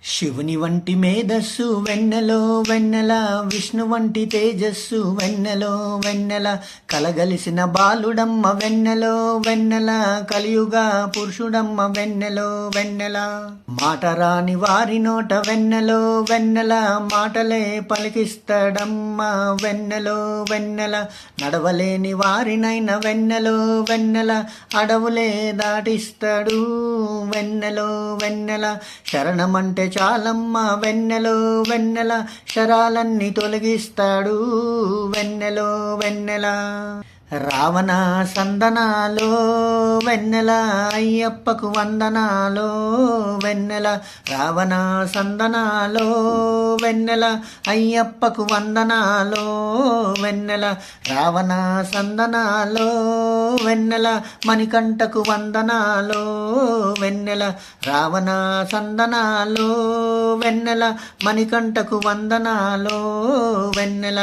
శివుని వంటి మేధస్సు వెన్నెలో వెన్నెల, విష్ణు వంటి తేజస్సు వెన్నెలో వెన్నెల, కలగలిసిన బాలుడమ్మ వెన్నెలో వెన్నెల, కలియుగ పురుషుడమ్మ వెన్నెలో వెన్నెల. మాట రాని వారి నోట వెన్నెలో వెన్నెల, మాటలే పలికిస్తాడమ్మ వెన్నెలో వెన్నెల, నడవలేని వారినైన వెన్నెలో వెన్నెల, అడవులే దాటిస్తాడు వెన్నెలో వెన్నెల. శరణమంటే చాలమ్మ వెన్నెలో వెన్నెల, శరాలన్నీ తొలగిస్తాడు వెన్నెలో వెన్నెల. రావణ సందనాలో వెన్నెల, అయ్యప్పకు వందనాలో వెన్నెల. రావణ సందనాలో వెన్నెల, అయ్యప్పకు వందనాలో వెన్నెల. రావణ సందనాలో వెన్నెల, మణికంఠకు వందనాలో వెన్నెల. రావణ సందనాలో వెన్నెల, మణికంఠకు వందనాలో వెన్నెల.